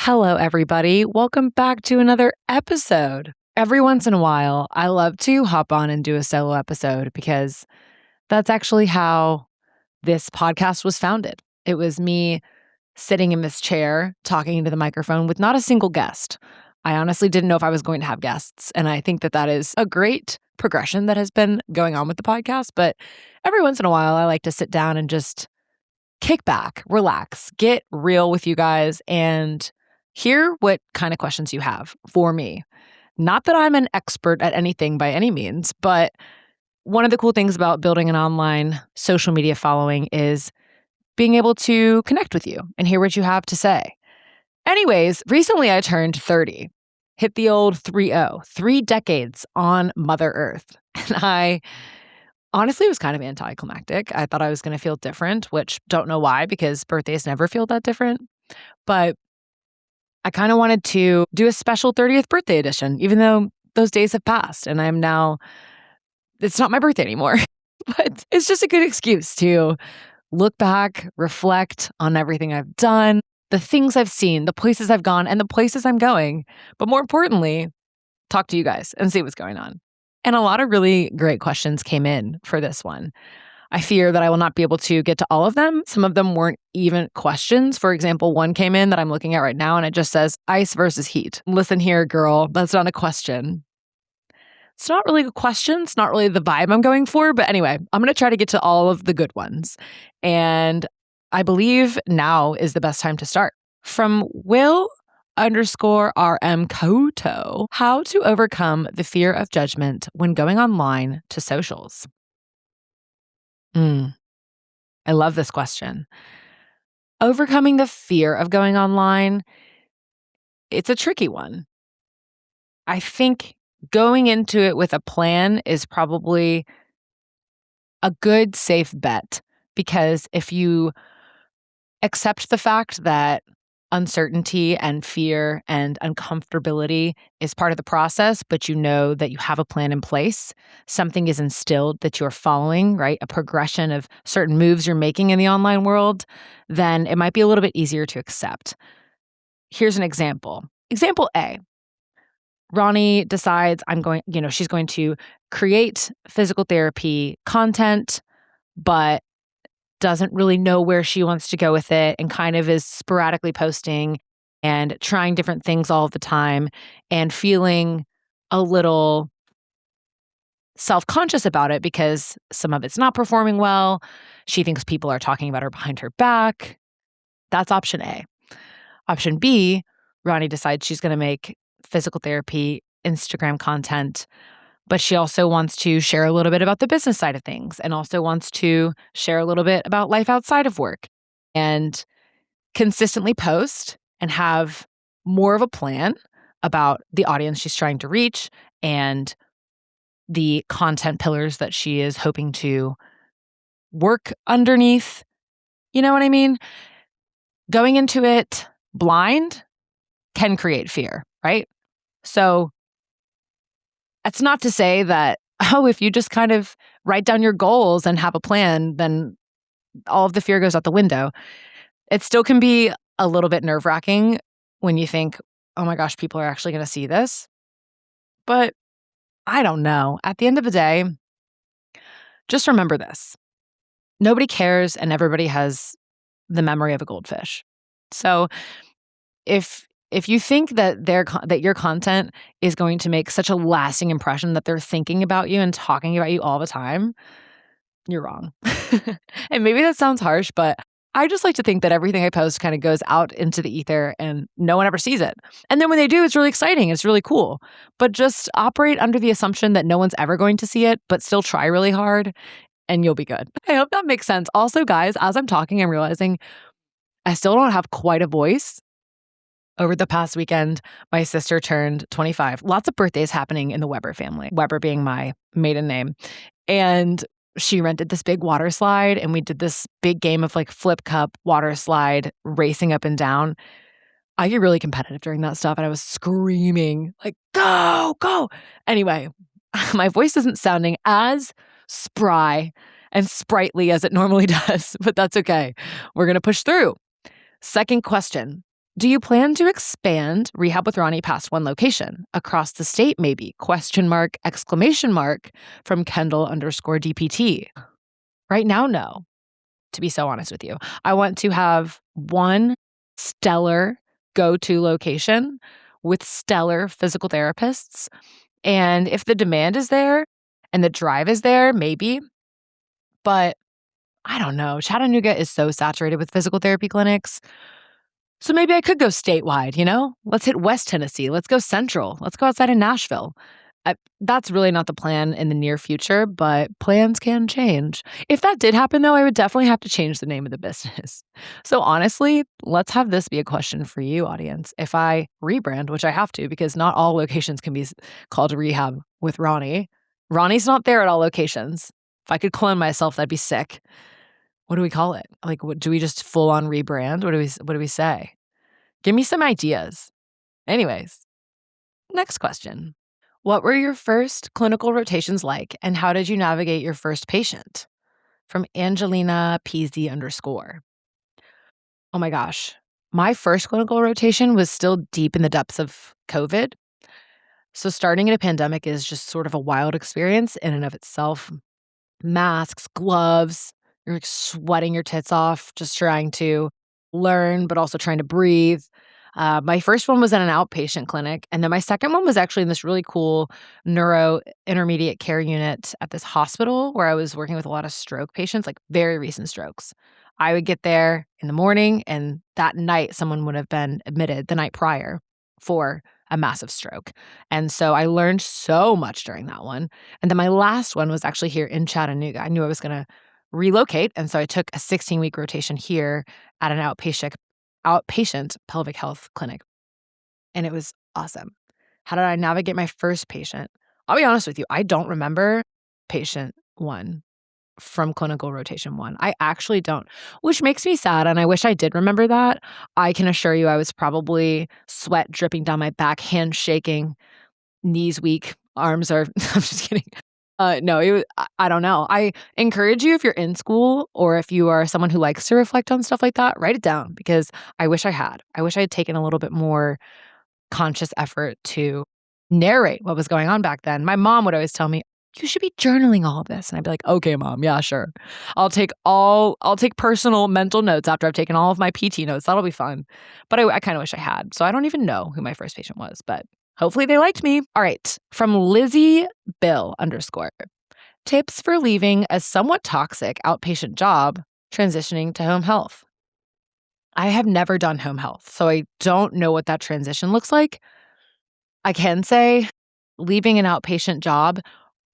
Hello, everybody. Welcome back to another episode. Every once in a while, I love to hop on and do a solo episode because that's actually how this podcast was founded. It was me sitting in this chair talking into the microphone with not a single guest. I honestly didn't know if I was going to have guests. And I think that that is a great progression that has been going on with the podcast. But every once in a while, I like to sit down and just kick back, relax, get real with you guys, and hear what kind of questions you have for me. Not that I'm an expert at anything by any means, but one of the cool things about building an online social media following is being able to connect with you and hear what you have to say. Anyways, recently I turned 30, hit the old 3-0, 3 decades on Mother Earth. And I honestly was kind of anticlimactic. I thought I was going to feel different, which don't know why, because birthdays never feel that different. But I kind of wanted to do a special 30th birthday edition, even though those days have passed and I'm now, it's not my birthday anymore. But it's just a good excuse to look back, reflect on everything I've done, the things I've seen, the places I've gone, and the places I'm going. But more importantly, talk to you guys and see what's going on. And a lot of really great questions came in for this one. I fear that I will not be able to get to all of them. Some of them weren't even questions. For example, one came in that I'm looking at right now and it just says ice versus heat. Listen here, girl, that's not a question. It's not really a question. It's not really the vibe I'm going for. But anyway, I'm going to try to get to all of the good ones. And I believe now is the best time to start. From Will_RM Koto, how to overcome the fear of judgment when going online to socials. I love this question. Overcoming the fear of going online, it's a tricky one. I think going into it with a plan is probably a good, safe bet, because if you accept the fact that uncertainty and fear and uncomfortability is part of the process, but you know that you have a plan in place, something is instilled that you're following, right? A progression of certain moves you're making in the online world, then it might be a little bit easier to accept. Here's an example. Example A. Roni decides she's going to create physical therapy content, but doesn't really know where she wants to go with it and kind of is sporadically posting and trying different things all the time and feeling a little self-conscious about it because some of it's not performing well. She thinks people are talking about her behind her back. That's option A. Option B, Roni decides she's going to make physical therapy Instagram content, but she also wants to share a little bit about the business side of things and also wants to share a little bit about life outside of work and consistently post and have more of a plan about the audience she's trying to reach and the content pillars that she is hoping to work underneath. You know what I mean? Going into it blind can create fear, right? So it's not to say that, if you just kind of write down your goals and have a plan, then all of the fear goes out the window. It still can be a little bit nerve-wracking when you think, oh my gosh, people are actually going to see this. But I don't know. At the end of the day, just remember this. Nobody cares and everybody has the memory of a goldfish. So if you think that that your content is going to make such a lasting impression that they're thinking about you and talking about you all the time, you're wrong. And maybe that sounds harsh, but I just like to think that everything I post kind of goes out into the ether and no one ever sees it. And then when they do, it's really exciting. It's really cool. But just operate under the assumption that no one's ever going to see it, but still try really hard and you'll be good. I hope that makes sense. Also, guys, as I'm talking, I'm realizing I still don't have quite a voice. Over the past weekend, my sister turned 25. Lots of birthdays happening in the Weber family, Weber being my maiden name. And she rented this big water slide and we did this big game of like flip cup water slide racing up and down. I get really competitive during that stuff and I was screaming like, go, go. Anyway, my voice isn't sounding as spry and sprightly as it normally does, but that's okay. We're going to push through. Second question. Do you plan to expand Rehab with Roni past one location? Across the state, maybe? Question mark, exclamation mark from Kendall_DPT. Right now, no, to be so honest with you. I want to have one stellar go-to location with stellar physical therapists. And if the demand is there and the drive is there, maybe. But I don't know. Chattanooga is so saturated with physical therapy clinics. So maybe I could go statewide, you know? Let's hit West Tennessee. Let's go central. Let's go outside of Nashville. That's really not the plan in the near future, but plans can change. If that did happen, though, I would definitely have to change the name of the business. So honestly, let's have this be a question for you, audience. If I rebrand, which I have to because not all locations can be called Rehab with Roni. Ronnie's not there at all locations. If I could clone myself, that'd be sick. What do we call it? Like, what, do we just full on rebrand? What do we say? Give me some ideas. Anyways, next question. What were your first clinical rotations like, and how did you navigate your first patient? From Angelina PZ_. Oh my gosh. My first clinical rotation was still deep in the depths of COVID. So starting in a pandemic is just sort of a wild experience in and of itself. Masks, gloves, you're like sweating your tits off, just trying to learn, but also trying to breathe. My first one was in an outpatient clinic. And then my second one was actually in this really cool neuro intermediate care unit at this hospital where I was working with a lot of stroke patients, like very recent strokes. I would get there in the morning, and that night, someone would have been admitted the night prior for a massive stroke. And so I learned so much during that one. And then my last one was actually here in Chattanooga. I knew I was going to relocate. And so I took a 16-week rotation here at an outpatient pelvic health clinic. And it was awesome. How did I navigate my first patient? I'll be honest with you, I don't remember patient one from clinical rotation one. I actually don't, which makes me sad. And I wish I did remember that. I can assure you I was probably sweat dripping down my back, hands shaking, knees weak, arms are, I'm just kidding. No, I don't know. I encourage you, if you're in school or if you are someone who likes to reflect on stuff like that, write it down because I wish I had. I wish I had taken a little bit more conscious effort to narrate what was going on back then. My mom would always tell me, you should be journaling all of this. And I'd be like, okay, mom, yeah, sure. I'll take personal mental notes after I've taken all of my PT notes. That'll be fun. But I kind of wish I had. So I don't even know who my first patient was, but hopefully they liked me. All right. From Lizzie Bill _. Tips for leaving a somewhat toxic outpatient job, transitioning to home health. I have never done home health, so I don't know what that transition looks like. I can say leaving an outpatient job,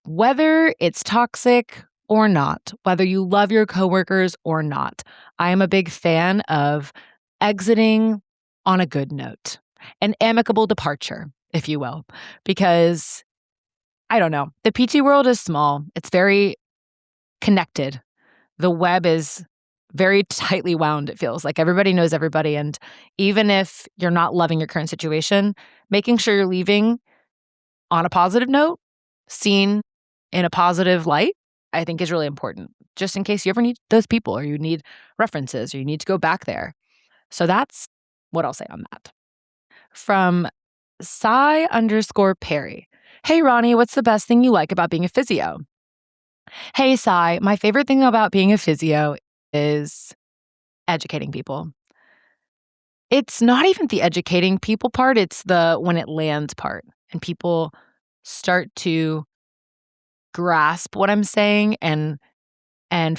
whether it's toxic or not, whether you love your coworkers or not, I am a big fan of exiting on a good note, an amicable departure, if you will, because I don't know. The PT world is small. It's very connected. The web is very tightly wound, it feels like everybody knows everybody. And even if you're not loving your current situation, making sure you're leaving on a positive note, seen in a positive light, I think is really important, just in case you ever need those people or you need references or you need to go back there. So that's what I'll say on that. From Cy_Perry. Hey, Roni, what's the best thing you like about being a physio? Hey, Cy, my favorite thing about being a physio is educating people. It's not even the educating people part, it's the when it lands part and people start to grasp what I'm saying and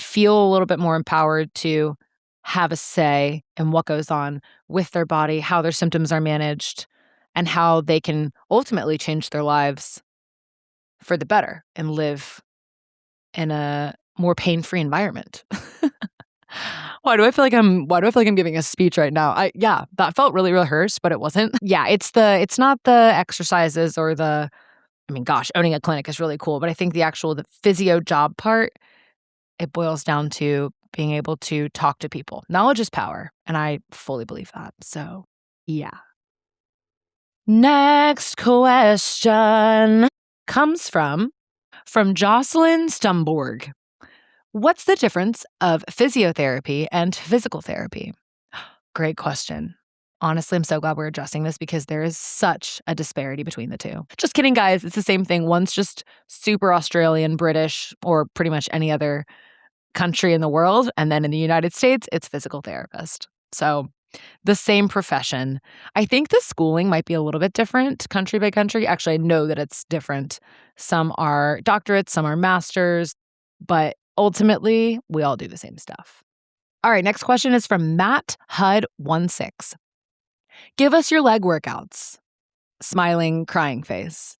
feel a little bit more empowered to have a say in what goes on with their body, how their symptoms are managed, and how they can ultimately change their lives for the better and live in a more pain-free environment. Why do I feel like I'm giving a speech right now? Yeah, that felt really rehearsed, but it wasn't. Yeah, it's not the exercises or I mean, gosh, owning a clinic is really cool, but I think the physio job part, it boils down to being able to talk to people. Knowledge is power, and I fully believe that. So, yeah. Next question comes from Jocelyn Stumborg. What's the difference of physiotherapy and physical therapy? Great question. Honestly, I'm so glad we're addressing this because there is such a disparity between the two. Just kidding, guys. It's the same thing. One's just super Australian, British, or pretty much any other country in the world. And then in the United States, it's physical therapist. So the same profession. I think the schooling might be a little bit different country by country. Actually, I know that it's different. Some are doctorates, some are masters, but ultimately, we all do the same stuff. All right, next question is from Matt Hud16. Give us your leg workouts. Smiling, crying face.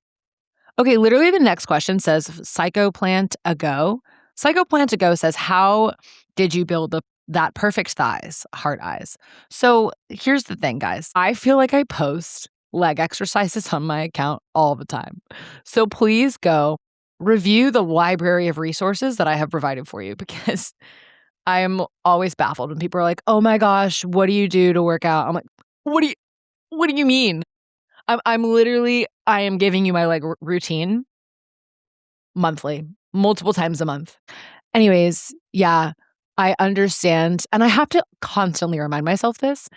Okay, literally the next question says Psychoplant Ago. Psychoplant Ago says, how did you build that perfect thighs? Heart eyes. So here's the thing, guys. I feel like I post leg exercises on my account all the time. So please go review the library of resources that I have provided for you because I'm always baffled when people are like, oh my gosh, what do you do to work out? I'm like, what do you mean? I am giving you my like routine monthly, multiple times a month. Anyways, yeah, I understand. And I have to constantly remind myself this.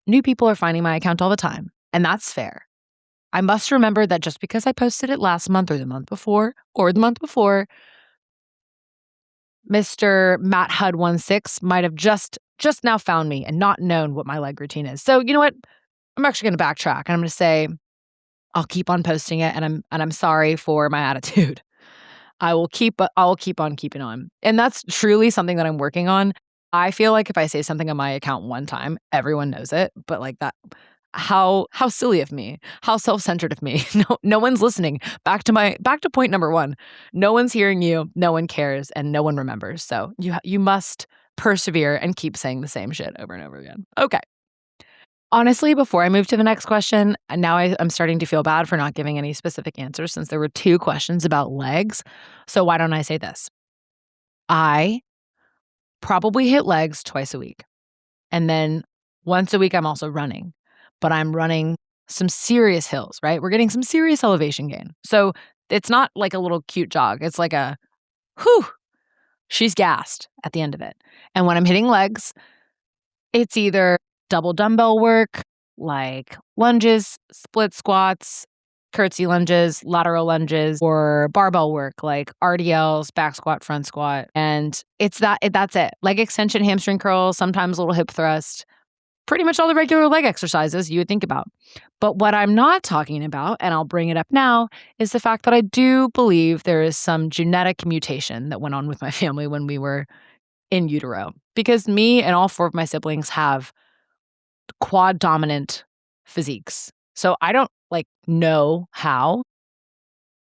New people are finding my account all the time, and that's fair. I must remember that just because I posted it last month or the month before, Mr. Matt Hud16 might have just now found me and not known what my leg routine is. So you know what? I'm actually going to backtrack and I'm going to say I'll keep on posting it, and I'm sorry for my attitude. I'll keep on keeping on. And that's truly something that I'm working on. I feel like if I say something on my account one time, everyone knows it, but like that how silly of me. How self-centered of me. No one's listening. Back to point number 1. No one's hearing you, no one cares, and no one remembers. So you must persevere and keep saying the same shit over and over again. Okay. Honestly, before I move to the next question, now I'm starting to feel bad for not giving any specific answers since there were 2 questions about legs. So why don't I say this? I probably hit legs twice a week. And then once a week, I'm also running. But I'm running some serious hills, right? We're getting some serious elevation gain. So it's not like a little cute jog. It's like a, whew, she's gassed at the end of it. And when I'm hitting legs, it's either double dumbbell work, like lunges, split squats, curtsy lunges, lateral lunges, or barbell work, like RDLs, back squat, front squat. And that's it. Leg extension, hamstring curls, sometimes a little hip thrust, pretty much all the regular leg exercises you would think about. But what I'm not talking about, and I'll bring it up now, is the fact that I do believe there is some genetic mutation that went on with my family when we were in utero. Because me and all 4 of my siblings have quad dominant physiques. So I don't know how.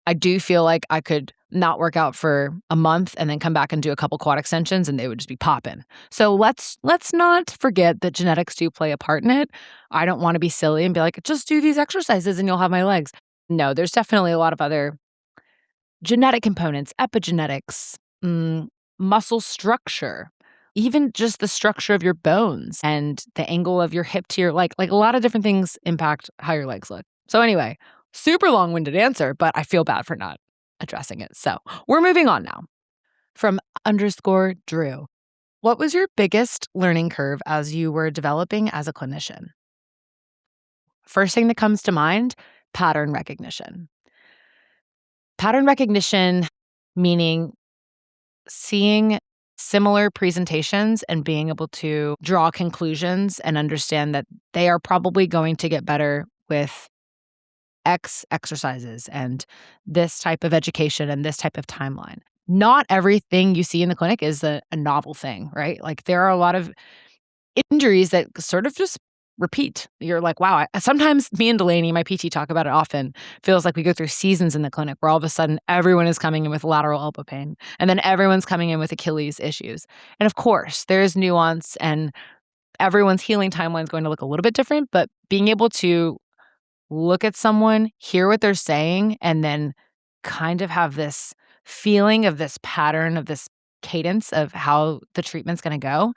I do feel like I could not work out for a month and then come back and do a couple quad extensions and they would just be popping. So let's not forget that genetics do play a part in it. I don't want to be silly and be like, just do these exercises and you'll have my legs. No, there's definitely a lot of other genetic components, epigenetics, muscle structure, even just the structure of your bones and the angle of your hip to your leg. Like a lot of different things impact how your legs look. So anyway, super long-winded answer, but I feel bad for not addressing it. So we're moving on now. From _Drew. What was your biggest learning curve as you were developing as a clinician? First thing that comes to mind, pattern recognition. Pattern recognition meaning seeing similar presentations and being able to draw conclusions and understand that they are probably going to get better with X exercises and this type of education and this type of timeline. Not everything you see in the clinic is a novel thing, right? Like there are a lot of injuries that sort of just repeat. You're like, wow. Sometimes me and Delaney, my PT, talk about it often. Feels like we go through seasons in the clinic where all of a sudden everyone is coming in with lateral elbow pain and then everyone's coming in with Achilles issues. And of course, there's nuance and everyone's healing timeline is going to look a little bit different, but being able to look at someone, hear what they're saying, and then kind of have this feeling of this pattern, of this cadence of how the treatment's going to go,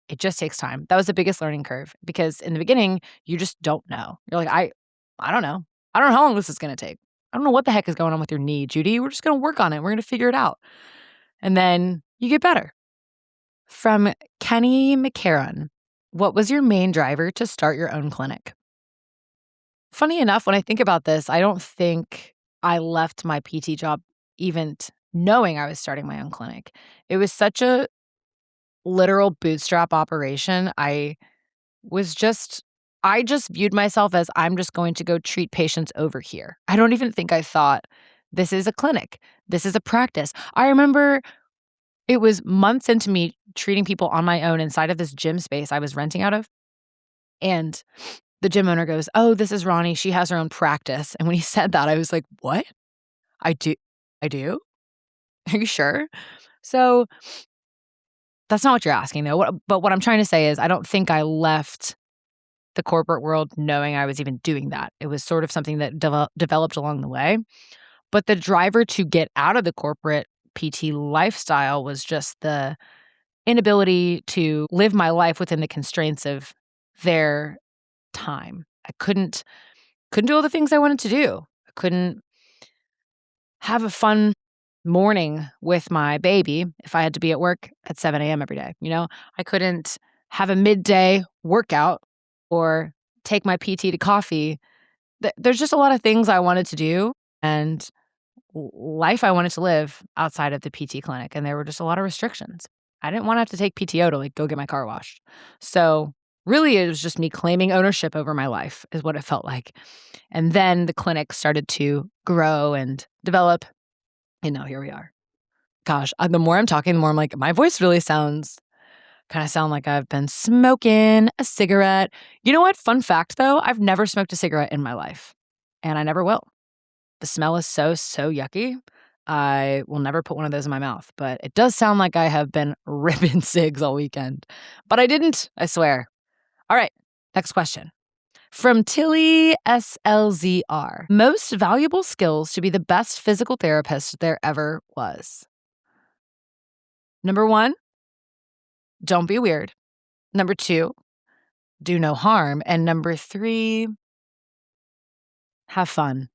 it just takes time. That was the biggest learning curve because in the beginning, you just don't know. You're like, I don't know. I don't know how long this is going to take. I don't know what the heck is going on with your knee, Judy. We're just going to work on it. We're going to figure it out. And then you get better. From Kenny McCarron. What was your main driver to start your own clinic? Funny enough, when I think about this, I don't think I left my PT job even knowing I was starting my own clinic. It was such a literal bootstrap operation. Was just I just viewed myself as I'm just going to go treat patients over here. I don't even think I thought this is a clinic. This is a practice. I remember it was months into me treating people on my own inside of this gym space I was renting out of. And the gym owner goes, "Oh, this is Roni. She has her own practice." And when he said that, I was like, "What? I do? I do? Are you sure?" So that's not what you're asking, though. But what I'm trying to say is, I don't think I left the corporate world knowing I was even doing that. It was sort of something that developed along the way. But the driver to get out of the corporate PT lifestyle was just the inability to live my life within the constraints of their time. I couldn't do all the things I wanted to do. I couldn't have a fun morning with my baby if I had to be at work at 7 a.m. every day. I couldn't have a midday workout or take my PT to coffee. There's just a lot of things I wanted to do and life I wanted to live outside of the PT clinic. And there were just a lot of restrictions. I didn't want to have to take PTO to go get my car washed. So really, it was just me claiming ownership over my life is what it felt like. And then the clinic started to grow and develop. And now here we are. Gosh, the more I'm talking, the more I'm like, my voice really kind of sound like I've been smoking a cigarette. You know what? Fun fact though, I've never smoked a cigarette in my life and I never will. The smell is so yucky. I will never put one of those in my mouth, but it does sound like I have been ripping cigs all weekend. But I didn't, I swear. All right, next question. From Tilly SLZR. Most valuable skills to be the best physical therapist there ever was. Number 1, don't be weird. Number 2, do no harm. And number 3, have fun.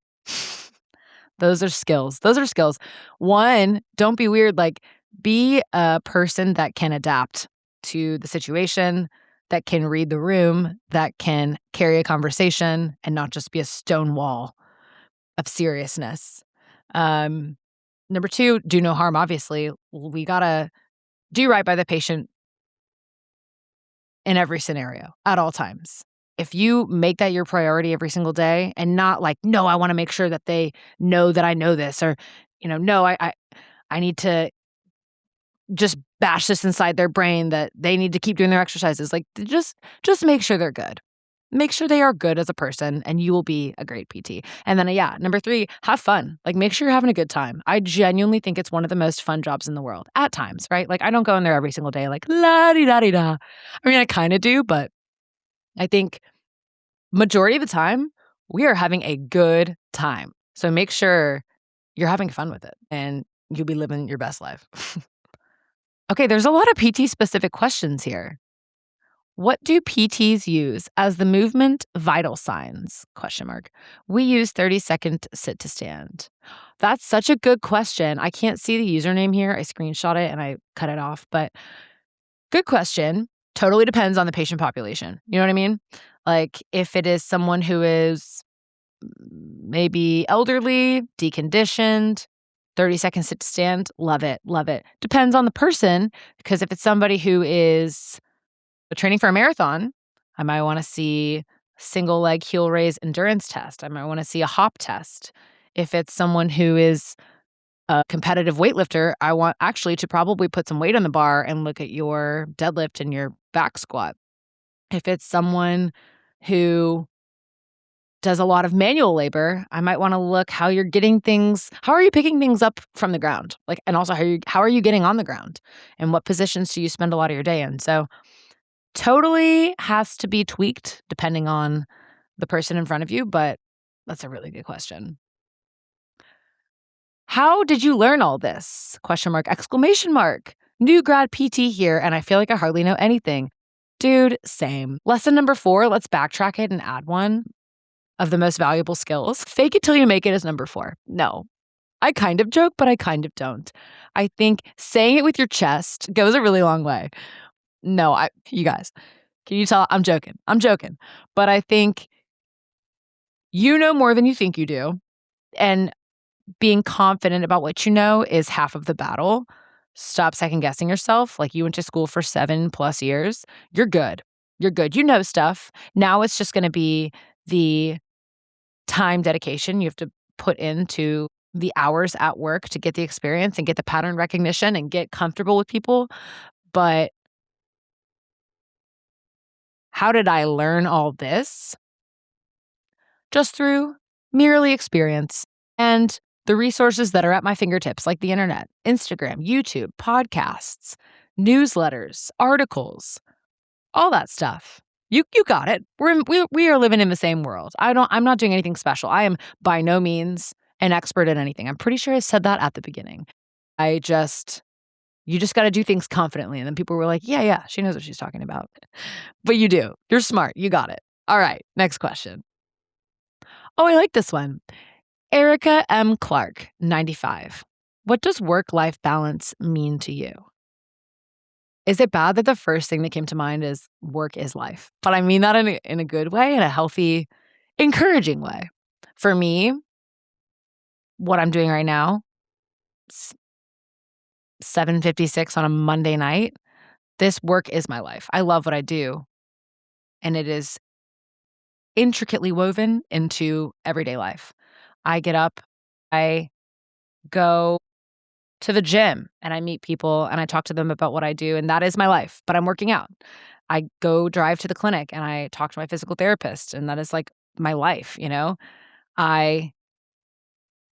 Those are skills. Those are skills. 1, don't be weird. Be a person that can adapt to the situation, that can read the room, that can carry a conversation and not just be a stone wall of seriousness. Number 2, do no harm, obviously. We gotta do right by the patient in every scenario at all times. If you make that your priority every single day and not no, I wanna make sure that they know that I know this or, no, I need to just bash this inside their brain that they need to keep doing their exercises. Just make sure they're good. Make sure they are good as a person and you will be a great PT. And then, number 3, have fun. Make sure you're having a good time. I genuinely think it's one of the most fun jobs in the world at times, right? I don't go in there every single day la-di-da-di-da. I mean, I kind of do, but I think majority of the time we are having a good time. So make sure you're having fun with it and you'll be living your best life. Okay, there's a lot of PT specific questions here. What do PTs use as the movement vital signs? ? We use 30-second sit to stand. That's such a good question. I can't see the username here. I screenshot it and I cut it off, but good question. Totally depends on the patient population. You know what I mean? If it is someone who is maybe elderly, deconditioned, 30-second sit to stand, love it, love it. Depends on the person, because if it's somebody who is training for a marathon, I might want to see single leg heel raise endurance test. I might want to see a hop test. If it's someone who is a competitive weightlifter, I want actually to probably put some weight on the bar and look at your deadlift and your back squat. If it's someone who does a lot of manual labor, I might want to look how you're getting things, how are you picking things up from the ground? And also how are you getting on the ground? And what positions do you spend a lot of your day in? So totally has to be tweaked depending on the person in front of you, but that's a really good question. How did you learn all this? ? New grad PT here, and I feel like I hardly know anything. Dude, same. Lesson number 4, let's backtrack it and add one of the most valuable skills. Fake it till you make it is number 4. No, I kind of joke, but I kind of don't. I think saying it with your chest goes a really long way. No, you guys, Can you tell? I'm joking. I'm joking. But I think you know more than you think you do, and being confident about what you know is half of the battle. Stop second guessing yourself. Like, you went to school for 7 plus years. You're good. You're good. You know stuff. Now it's just gonna be the time dedication you have to put into the hours at work to get the experience and get the pattern recognition and get comfortable with people. But how did I learn all this? Just through merely experience and the resources that are at my fingertips, like the internet, Instagram, YouTube, podcasts, newsletters, articles, all that stuff. You got it. We are living in the same world. I'm not doing anything special. I am by no means an expert at anything. I'm pretty sure I said that at the beginning. I just You just got to do things confidently, and then people were like, "Yeah, yeah, she knows what she's talking about." But you do. You're smart. You got it. All right, next question. Oh, I like this one. Erica M. Clark, 95. What does work-life balance mean to you? Is it bad that the first thing that came to mind is work is life? But I mean that in a good way, in a healthy, encouraging way. For me, what I'm doing right now, s 7:56 on a Monday night, this work is my life. I love what I do, and it is intricately woven into everyday life. I get up, I go to the gym, and I meet people, and I talk to them about what I do, and that is my life, but I'm working out. I go drive to the clinic, and I talk to my physical therapist, and that is, like, my life, you know? I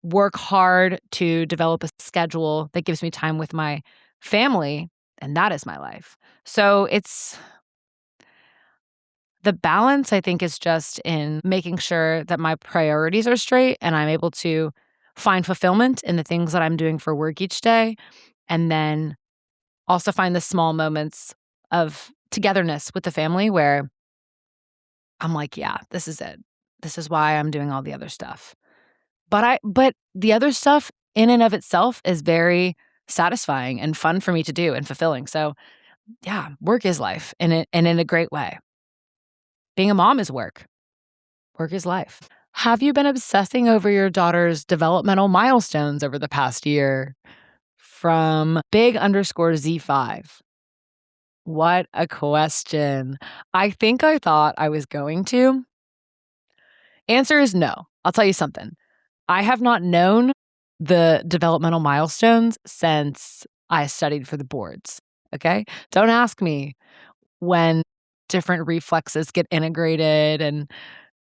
work hard to develop a schedule that gives me time with my family, and that is my life. So it's the balance, I think, is just in making sure that my priorities are straight and I'm able to find fulfillment in the things that I'm doing for work each day, and then also find the small moments of togetherness with the family where I'm like, "Yeah, this is it. This is why I'm doing all the other stuff." But the other stuff in and of itself is very satisfying and fun for me to do and fulfilling. So, yeah, work is life in a great way. Being a mom is work. Work is life. Have you been obsessing over your daughter's developmental milestones over the past year? From big_Z5. What a question. I think I thought I was going to. Answer is no. I'll tell you something. I have not known the developmental milestones since I studied for the boards. Okay? Don't ask me when different reflexes get integrated and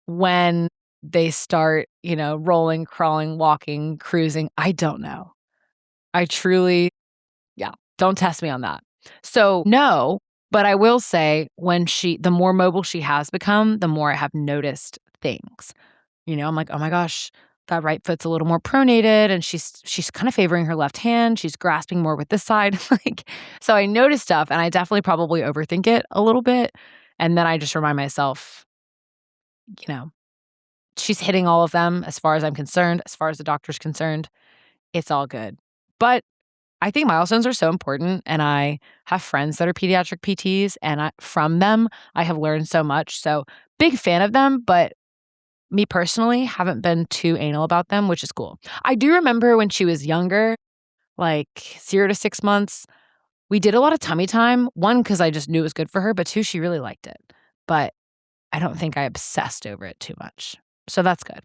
when they start, rolling, crawling, walking, cruising. I don't know. I truly, yeah, don't test me on that. So, no, but I will say the more mobile she has become, the more I have noticed things. I'm like, "Oh my gosh, that right foot's a little more pronated and she's kind of favoring her left hand. She's grasping more with this side." Like, so I notice stuff and I definitely probably overthink it a little bit. And then I just remind myself, you know, she's hitting all of them as far as I'm concerned, as far as the doctor's concerned. It's all good. But I think milestones are so important, and I have friends that are pediatric PTs, and from them, I have learned so much. So, big fan of them, but me personally haven't been too anal about them, which is cool. I do remember when she was younger, like 0 to 6 months, we did a lot of tummy time. 1, because I just knew it was good for her, but 2, she really liked it. But I don't think I obsessed over it too much. So that's good.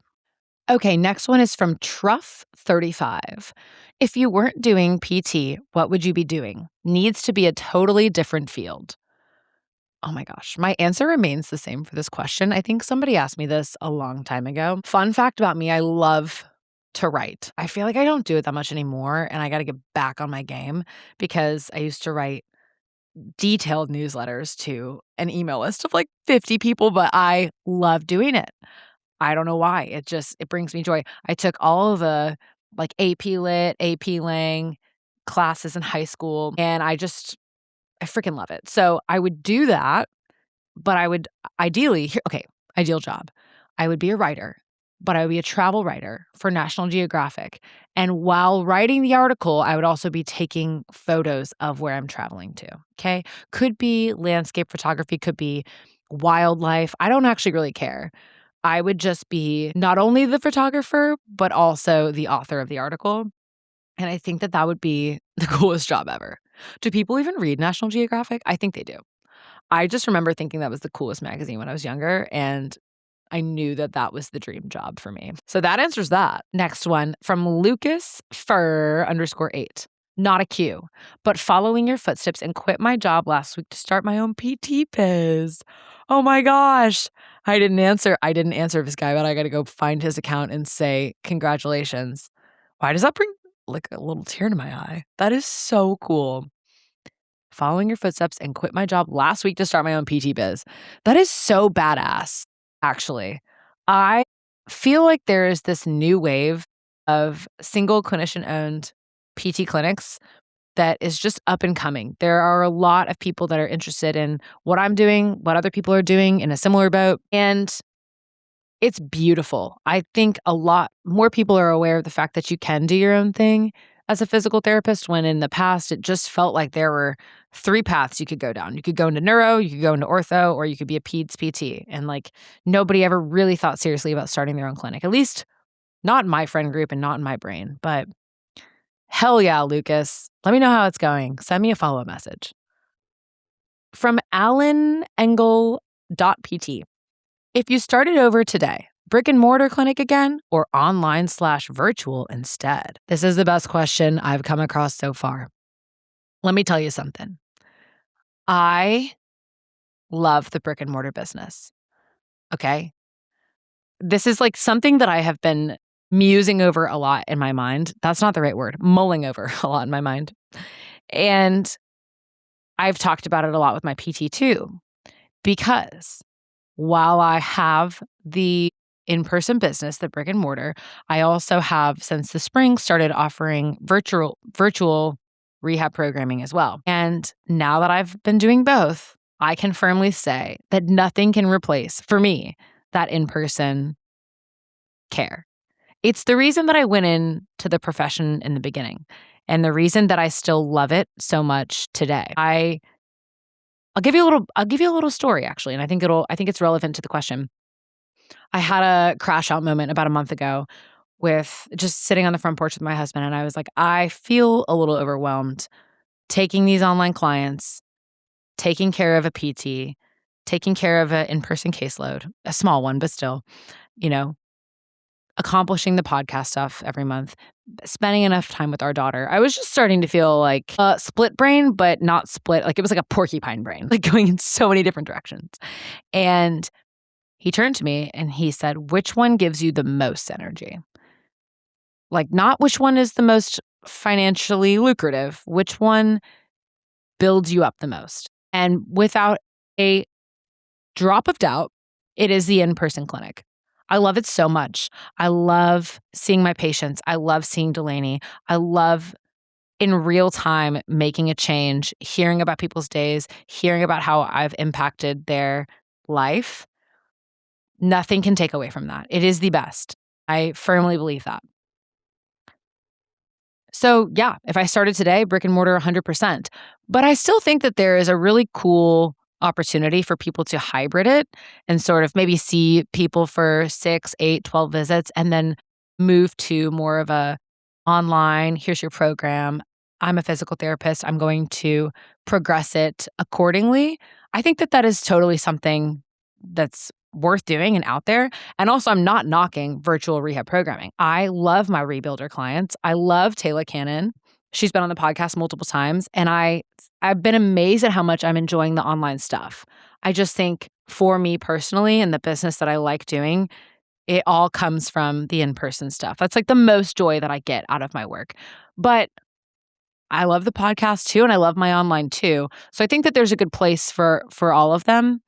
Okay, next one is from Truff35. If you weren't doing PT, what would you be doing? Needs to be a totally different field. Oh my gosh, my answer remains the same for this question. I think somebody asked me this a long time ago. Fun fact about me, I love to write. I feel like I don't do it that much anymore, and I got to get back on my game because I used to write detailed newsletters to an email list of like 50 people, but I love doing it. I don't know why. It brings me joy. I took all of the like AP Lit, AP Lang classes in high school, and I freaking love it. So I would do that, but I would ideally, okay, ideal job. I would be a writer. but I would be a travel writer for National Geographic. And while writing the article, I would also be taking photos of where I'm traveling to. Okay. Could be landscape photography, could be wildlife. I don't actually really care. I would just be not only the photographer, but also the author of the article. And I think that that would be the coolest job ever. Do people even read National Geographic? I think they do. I just remember thinking that was the coolest magazine when I was younger, and I knew that that was the dream job for me. So that answers that. Next one from Lucas Fur _8. Not a Q, but following your footsteps and quit my job last week to start my own PT biz. Oh my gosh. I didn't answer this guy, but I got to go find his account and say, congratulations. Why does that bring like a little tear to my eye? That is so cool. Following your footsteps and quit my job last week to start my own PT biz. That is so badass, actually. I feel like there is this new wave of single clinician owned PT clinics that is just up and coming. There are a lot of people that are interested in what I'm doing, what other people are doing in a similar boat. And it's beautiful. I think a lot more people are aware of the fact that you can do your own thing as a physical therapist, when in the past it just felt like there were 3 paths you could go down. You could go into neuro, you could go into ortho, or you could be a peds PT. And like nobody ever really thought seriously about starting their own clinic, at least not in my friend group and not in my brain. But hell yeah, Lucas. Let me know how it's going. Send me a follow-up message. From Alan Engel.pt. If you started over today, brick and mortar clinic again or online/virtual instead? This is the best question I've come across so far. Let me tell you something. I love the brick and mortar business. Okay. This is like something that I have been musing over a lot in my mind. That's not the right word. Mulling over a lot in my mind. And I've talked about it a lot with my PT too, because while I have the in-person business, the brick and mortar, I also have, since the spring, started offering virtual rehab programming as well. And now that I've been doing both, I can firmly say that nothing can replace, for me, that in-person care. It's the reason that I went into the profession in the beginning, and the reason that I still love it so much today. I'll give you a little story actually, and I think it's relevant to the question. I had a crash out moment about a month ago with just sitting on the front porch with my husband, and I was like, I feel a little overwhelmed taking these online clients, taking care of a PT, taking care of an in-person caseload, a small one, but still, you know, accomplishing the podcast stuff every month, spending enough time with our daughter. I was just starting to feel like split brain, but not split. Like it was like a porcupine brain, like going in so many different directions. And he turned to me and he said, which one gives you the most energy? Like not which one is the most financially lucrative, which one builds you up the most? And without a drop of doubt, it is the in-person clinic. I love it so much. I love seeing my patients. I love seeing Delaney. I love in real time making a change, hearing about people's days, hearing about how I've impacted their life. Nothing can take away from that. It is the best. I firmly believe that. So yeah, if I started today, brick and mortar 100%. But I still think that there is a really cool opportunity for people to hybrid it and sort of maybe see people for 6, 8, 12 visits and then move to more of a online, here's your program. I'm a physical therapist. I'm going to progress it accordingly. I think that that is totally something that's worth doing and out there. And also, I'm not knocking virtual rehab programming. I love my rebuilder clients. I love Taylor Cannon. She's been on the podcast multiple times, and I've been amazed at how much I'm enjoying the online stuff. I just think for me personally and the business that I like doing, it all comes from the in-person stuff. That's like the most joy that I get out of my work. But I love the podcast too, and I love my online too. So I think that there's a good place for all of them.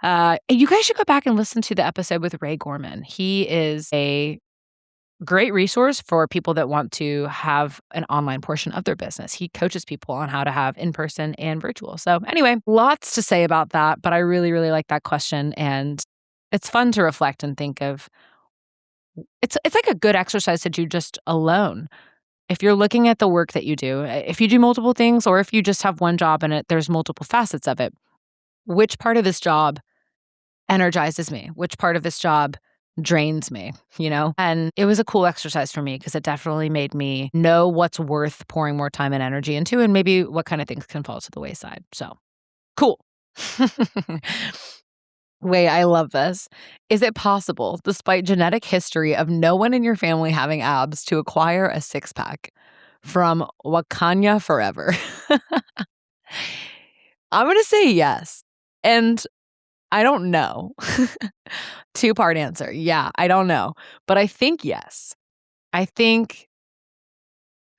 You guys should go back and listen to the episode with Ray Gorman. He is a great resource for people that want to have an online portion of their business. He coaches people on how to have in-person and virtual. So anyway, lots to say about that, but I really, really like that question. And it's fun to reflect and think of It's like a good exercise to do just alone. If you're looking at the work that you do, if you do multiple things or if you just have one job and there's multiple facets of it, which part of this job energizes me? Which part of this job drains me, you know? And it was a cool exercise for me because it definitely made me know what's worth pouring more time and energy into and maybe what kind of things can fall to the wayside. So, cool. Wait, I love this. Is it possible, despite genetic history of no one in your family having abs, to acquire a six pack? From Wakanya Forever. I'm going to say yes. And I don't know. Two-part answer. Yeah, I don't know. But I think yes. I think,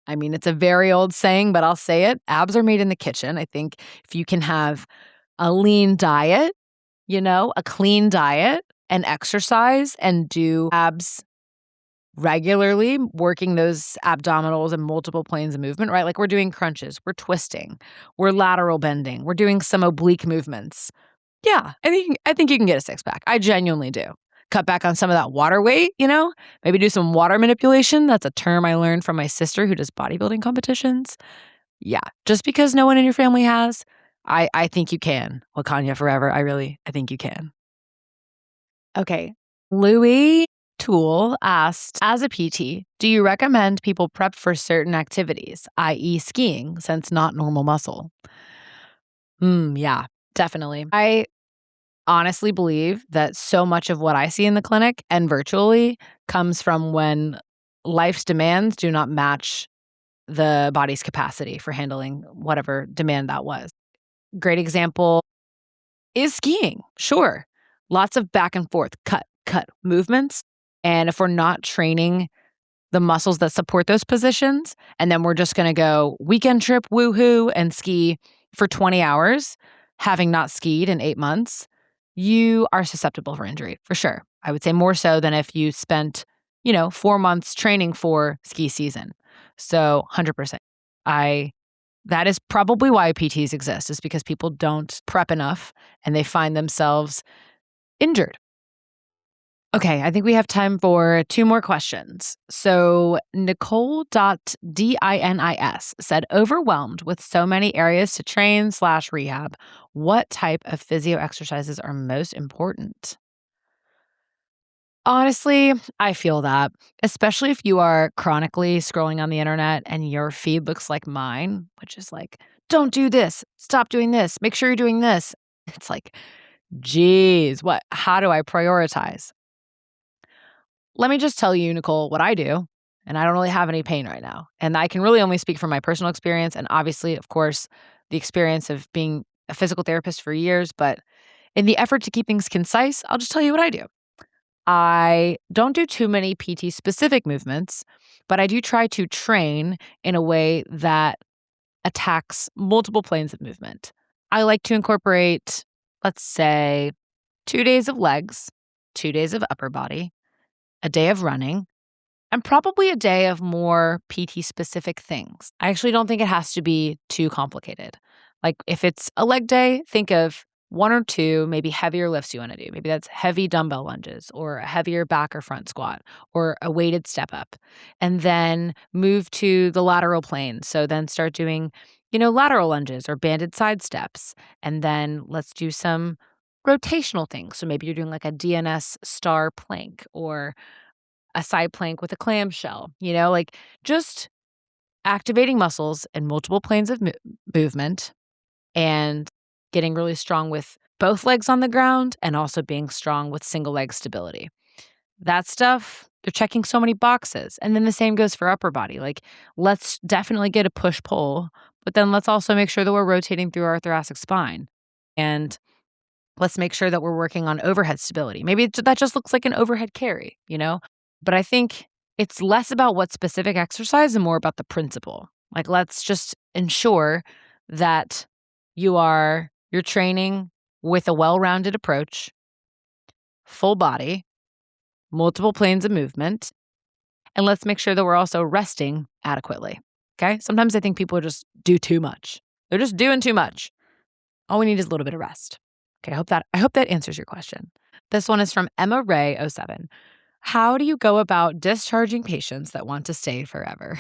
I mean, it's a very old saying, but I'll say it. Abs are made in the kitchen. I think if you can have a lean diet, a clean diet and exercise and do abs regularly, working those abdominals and multiple planes of movement, right? Like we're doing crunches, we're twisting, we're lateral bending, we're doing some oblique movements. Yeah, I think you can get a six pack. I genuinely do. Cut back on some of that water weight, maybe do some water manipulation. That's a term I learned from my sister who does bodybuilding competitions. Yeah, just because no one in your family has, I think you can. Wakanya forever. I think you can. Okay. Louis Tool asked, as a PT, do you recommend people prep for certain activities, i.e. skiing, since not normal muscle? Yeah, definitely. I honestly believe that so much of what I see in the clinic and virtually comes from when life's demands do not match the body's capacity for handling whatever demand that was. Great example is skiing. Sure. Lots of back and forth, cut movements. And if we're not training the muscles that support those positions, and then we're just going to go weekend trip, woohoo, and ski for 20 hours, having not skied in 8 months, you are susceptible for injury for sure. I would say more so than if you spent, 4 months training for ski season. So 100%. That is probably why PTs exist, is because people don't prep enough and they find themselves injured. Okay, I think we have time for two more questions. So Nicole.dinis said, overwhelmed with so many areas to train/rehab, what type of physio exercises are most important? Honestly, I feel that, especially if you are chronically scrolling on the internet and your feed looks like mine, which is like, don't do this, stop doing this, make sure you're doing this. It's like, geez, how do I prioritize? Let me just tell you, Nicole, what I do, and I don't really have any pain right now. And I can really only speak from my personal experience and obviously, of course, the experience of being a physical therapist for years. But in the effort to keep things concise, I'll just tell you what I do. I don't do too many PT specific movements, but I do try to train in a way that attacks multiple planes of movement. I like to incorporate, let's say, 2 days of legs, 2 days of upper body, a day of running, and probably a day of more PT specific things. I actually don't think it has to be too complicated. Like if it's a leg day, think of one or two maybe heavier lifts you want to do. Maybe that's heavy dumbbell lunges or a heavier back or front squat or a weighted step up. And then move to the lateral plane. So then start doing, lateral lunges or banded side steps. And then let's do some rotational things. So maybe you're doing like a DNS star plank or a side plank with a clamshell, like just activating muscles in multiple planes of movement and getting really strong with both legs on the ground and also being strong with single leg stability. That stuff, they're checking so many boxes. And then the same goes for upper body. Like, let's definitely get a push pull, but then let's also make sure that we're rotating through our thoracic spine. And let's make sure that we're working on overhead stability. Maybe that just looks like an overhead carry. But I think it's less about what specific exercise and more about the principle. Like, let's just ensure that you're training with a well-rounded approach, full body, multiple planes of movement, and let's make sure that we're also resting adequately. Okay? Sometimes I think people just do too much. They're just doing too much. All we need is a little bit of rest. Okay, I hope that answers your question. This one is from Emma Ray 07. How do you go about discharging patients that want to stay forever?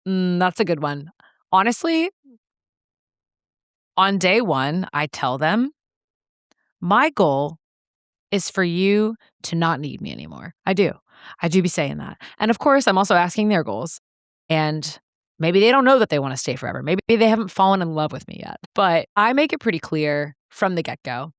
That's a good one. Honestly, on day 1, I tell them, "My goal is for you to not need me anymore." I do. I do be saying that. And of course, I'm also asking their goals. And maybe they don't know that they wanna stay forever. Maybe they haven't fallen in love with me yet. But I make it pretty clear from the get-go.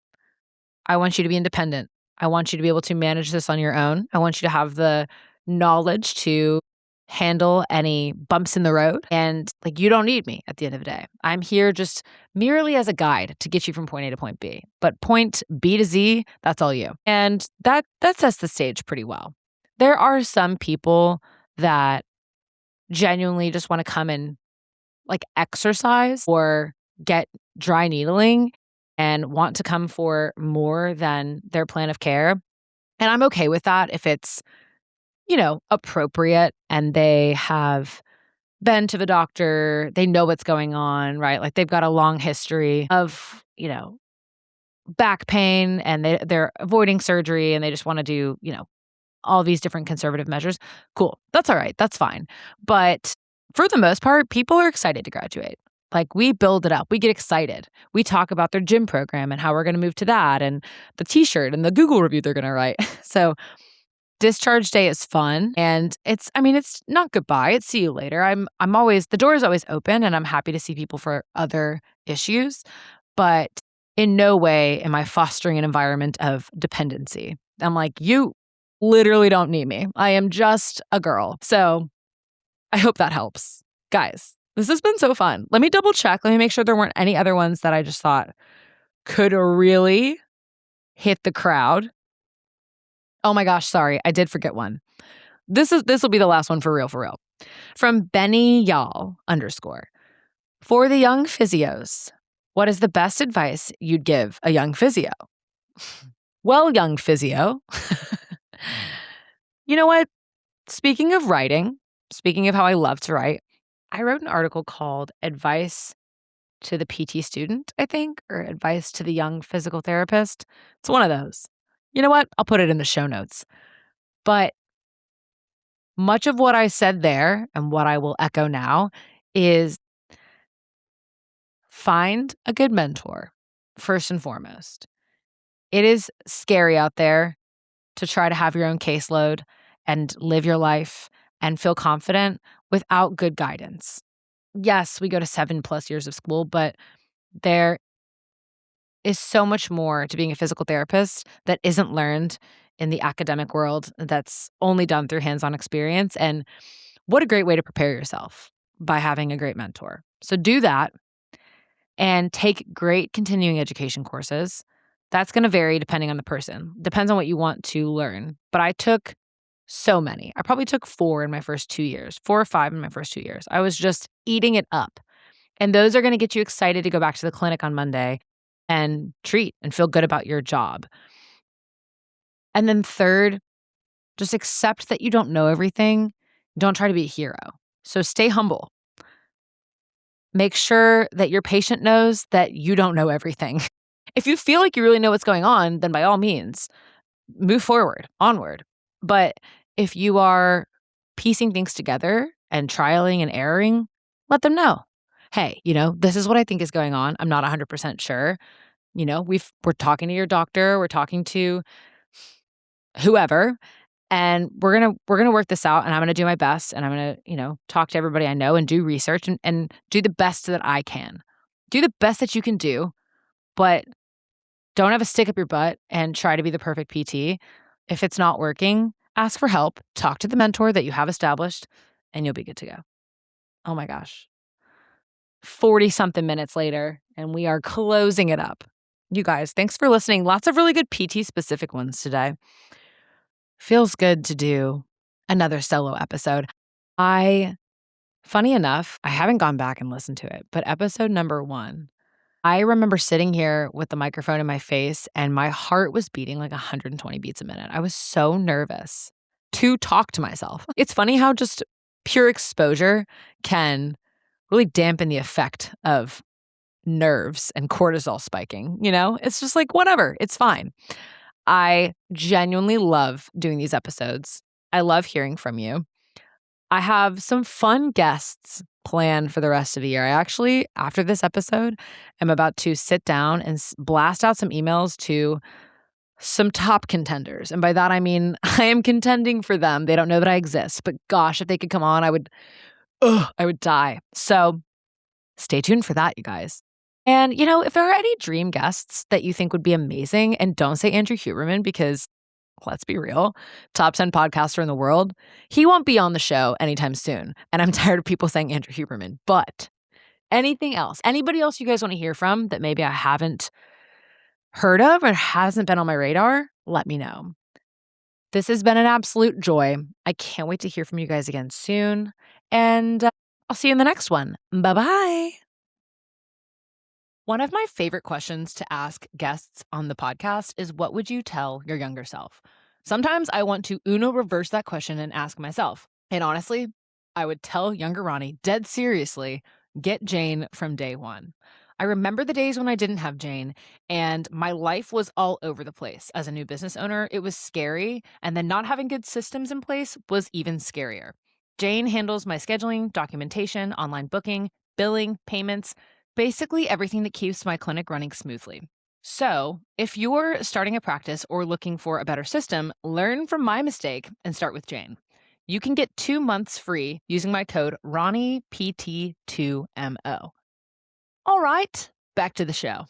I want you to be independent. I want you to be able to manage this on your own. I want you to have the knowledge to handle any bumps in the road. And like, you don't need me at the end of the day. I'm here just merely as a guide to get you from point A to point B. But point B to Z, that's all you. And that sets the stage pretty well. There are some people that genuinely just want to come and like exercise or get dry needling and want to come for more than their plan of care. And I'm okay with that if it's, appropriate and they have been to the doctor, they know what's going on, right? Like they've got a long history of, back pain and they're avoiding surgery and they just want to do, all these different conservative measures. Cool. That's all right. That's fine. But for the most part, people are excited to graduate. Like we build it up. We get excited. We talk about their gym program and how we're going to move to that and the t-shirt and the Google review they're going to write. So discharge day is fun and it's not goodbye. It's see you later. I'm always the door is always open and I'm happy to see people for other issues, but in no way am I fostering an environment of dependency. I'm like, you literally don't need me. I am just a girl. So I hope that helps. Guys, this has been so fun. Let me double check. Let me make sure there weren't any other ones that I just thought could really hit the crowd. Oh my gosh, sorry. I did forget one. This will be the last one for real, for real. From Benny Y'all _ For the young physios, what is the best advice you'd give a young physio? Well, young physio, you know what? Speaking of writing, speaking of how I love to write, I wrote an article called Advice to the PT Student, I think, or Advice to the Young Physical Therapist. It's one of those. You know what? I'll put it in the show notes. But much of what I said there and what I will echo now is find a good mentor, first and foremost. It is scary out there to try to have your own caseload and live your life and feel confident without good guidance. Yes, we go to 7+ years of school, but there is so much more to being a physical therapist that isn't learned in the academic world that's only done through hands-on experience. And what a great way to prepare yourself by having a great mentor. So do that and take great continuing education courses. That's going to vary depending on the person. Depends on what you want to learn. But I took so many. I probably took 4 in my first 2 years, 4 or 5 in my first 2 years. I was just eating it up. And those are going to get you excited to go back to the clinic on Monday and treat and feel good about your job. And then third, just accept that you don't know everything. Don't try to be a hero. So stay humble. Make sure that your patient knows that you don't know everything. If you feel like you really know what's going on, then by all means, move forward, onward. But if you are piecing things together and trialing and erroring, let them know. Hey, this is what I think is going on. I'm not 100% sure. We're talking to your doctor, we're talking to whoever, and we're gonna work this out, and I'm gonna do my best, and I'm gonna, talk to everybody I know and do research and do the best that I can. Do the best that you can do, but don't have a stick up your butt and try to be the perfect PT. If it's not working, ask for help, talk to the mentor that you have established, and you'll be good to go. Oh my gosh. 40-something minutes later, and we are closing it up. You guys, thanks for listening. Lots of really good PT-specific ones today. Feels good to do another solo episode. Funny enough, I haven't gone back and listened to it, but episode number 1, I remember sitting here with the microphone in my face and my heart was beating like 120 beats a minute. I was so nervous to talk to myself. It's funny how just pure exposure can really dampen the effect of nerves and cortisol spiking, It's just like, whatever, it's fine. I genuinely love doing these episodes. I love hearing from you. I have some fun guests planned for the rest of the year. I actually, after this episode, am about to sit down and blast out some emails to some top contenders. And by that, I mean, I am contending for them. They don't know that I exist, but gosh, if they could come on, I would die. So stay tuned for that, you guys. And, if there are any dream guests that you think would be amazing, and don't say Andrew Huberman because let's be real, top 10 podcaster in the world, he won't be on the show anytime soon. And I'm tired of people saying Andrew Huberman. But anything else, anybody else you guys want to hear from that maybe I haven't heard of or hasn't been on my radar, let me know. This has been an absolute joy. I can't wait to hear from you guys again soon. And I'll see you in the next one. Bye bye. One of my favorite questions to ask guests on the podcast is, what would you tell your younger self? Sometimes I want to reverse that question and ask myself. And honestly, I would tell younger Roni, dead seriously, get Jane from day one. I remember the days when I didn't have Jane and my life was all over the place. As a new business owner, it was scary. And then not having good systems in place was even scarier. Jane handles my scheduling, documentation, online booking, billing, payments, basically everything that keeps my clinic running smoothly. So, if you're starting a practice or looking for a better system, learn from my mistake and start with Jane. You can get 2 months free using my code RONNIEPT2MO. All right, back to the show.